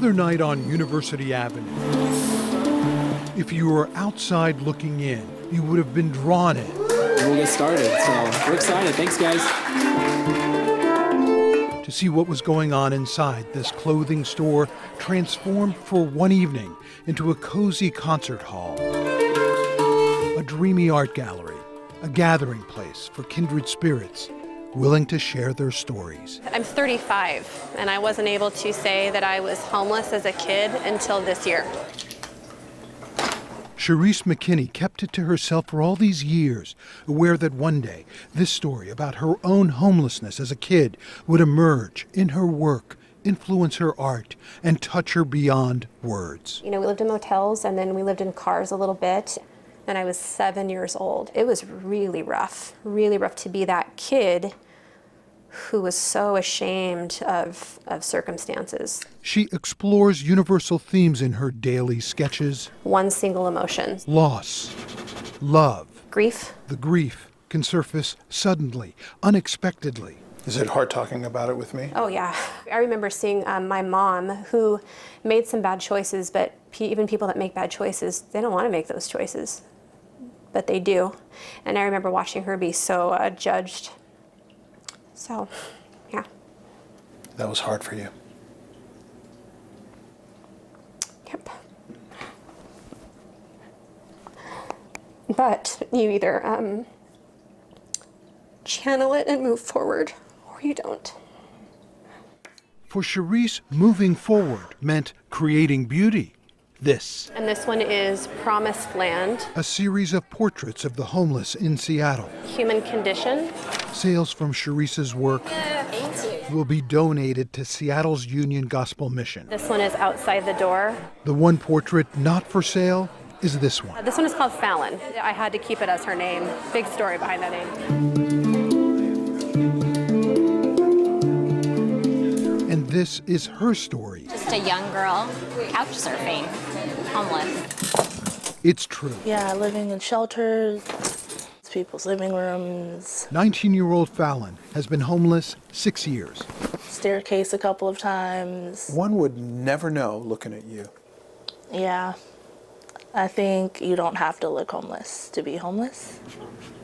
Another night on University Avenue. If you were outside looking in, you would have been drawn in. We'll get started, so we're excited. Thanks, guys. To see what was going on inside this clothing store transformed for one evening into a cozy concert hall, a dreamy art gallery, a gathering place for kindred spirits willing to share their stories. I'm 35, and I wasn't able to say that I was homeless as a kid until this year. Cherise McKinney kept it to herself for all these years, aware that one day this story about her own homelessness as a kid would emerge in her work, influence her art, and touch her beyond words. You know, we lived in motels, and then we lived in cars a little bit, and I was 7 years old. It was really rough to be that kid who was so ashamed of circumstances. She explores universal themes in her daily sketches. One single emotion. Loss, love. Grief. The grief can surface suddenly, unexpectedly. Is it hard talking about it with me? Oh yeah. I remember seeing my mom, who made some bad choices, but even people that make bad choices, they don't want to make those choices, but they do. And I remember watching her be so judged. So, yeah. That was hard for you. Yep. But you either channel it and move forward, or you don't. For Cherise, moving forward meant creating beauty. This. And this one is Promised Land. A series of portraits of the homeless in Seattle. Human Condition. Sales from Cherise's work will be donated to Seattle's Union Gospel Mission. This one is Outside the Door. The one portrait not for sale is this one. This one is called Fallon. I had to keep it as her name. Big story behind that name. And this is her story. Just a young girl, couch surfing, homeless. It's true. Yeah, living in shelters, people's living rooms. 19-year-old Fallon has been homeless 6 years. Staircase a couple of times. One would never know looking at you. Yeah, I think you don't have to look homeless to be homeless.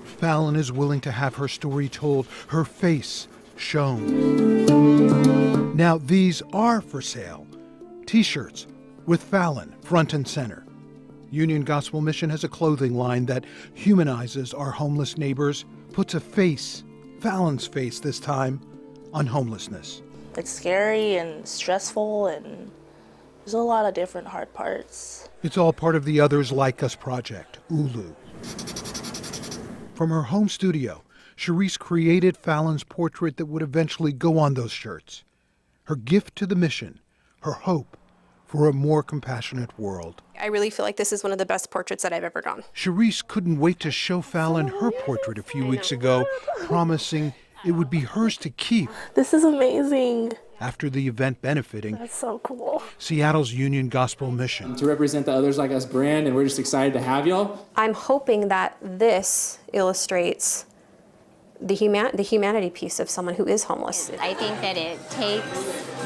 Fallon is willing to have her story told, her face shown. Now, these are for sale. T-shirts with Fallon front and center. Union Gospel Mission has a clothing line that humanizes our homeless neighbors, puts a face, Fallon's face this time, on homelessness. It's scary and stressful, and there's a lot of different hard parts. It's all part of the Others Like Us project, Ulu. From her home studio, Cherise created Fallon's portrait that would eventually go on those shirts. Her gift to the mission, her hope for a more compassionate world. I really feel like this is one of the best portraits that I've ever done. Cherise couldn't wait to show Fallon her portrait a few weeks ago, promising it would be hers to keep. This is amazing. After the event benefiting That's so cool. Seattle's Union Gospel Mission. To represent the Others Like Us brand, and we're just excited to have y'all. I'm hoping that this illustrates the humanity piece of someone who is homeless. I think that it takes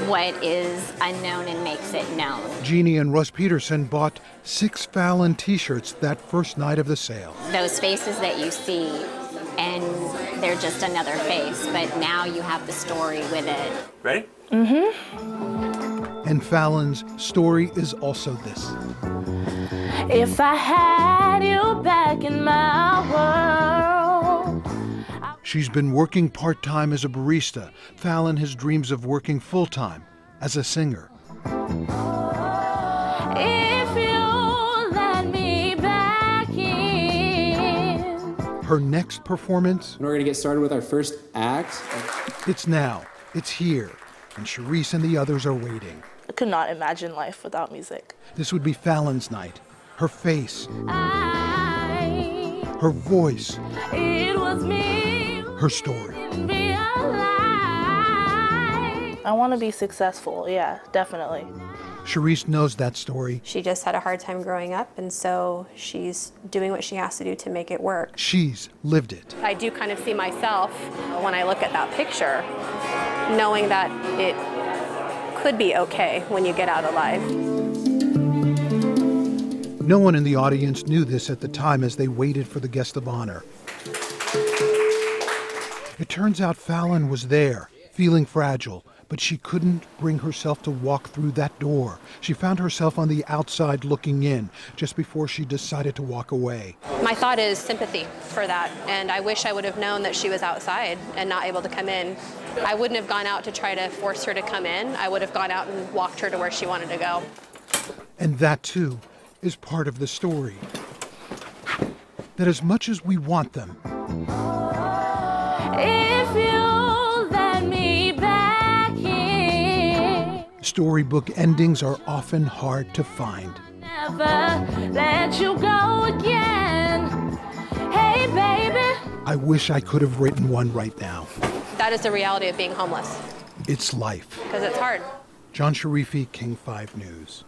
what is unknown and makes it known. Jeannie and Russ Peterson bought 6 Fallon t-shirts that first night of the sale. Those faces that you see, and they're just another face, but now you have the story with it. Ready? And Fallon's story is also this. If I had you back in my world. She's been working part-time as a barista. Fallon has dreams of working full-time as a singer. If you let me back in. Her next performance, And we're gonna get started with our first act. it's now, it's here, and Cherise and the others are waiting. I could not imagine life without music. This would be Fallon's night. Her face, her voice, It was me. her story. I want to be successful, yeah, definitely. Cherise knows that story. She just had a hard time growing up, and so she's doing what she has to do to make it work. She's lived it. I do kind of see myself when I look at that picture, knowing that it could be okay when you get out alive. No one in the audience knew this at the time as they waited for the guest of honor. It turns out Fallon was there, feeling fragile, but she couldn't bring herself to walk through that door. She found herself on the outside looking in just before she decided to walk away. My thought is sympathy for that, and I wish I would have known that she was outside and not able to come in. I wouldn't have gone out to try to force her to come in. I would have gone out and walked her to where she wanted to go. And that, too, is part of the story. That as much as we want them, If you let me back in, storybook endings are often hard to find. never let you go again. Hey, baby. I wish I could have written one right now. That is the reality of being homeless, It's life. because it's hard. John Sharifi, King 5 News.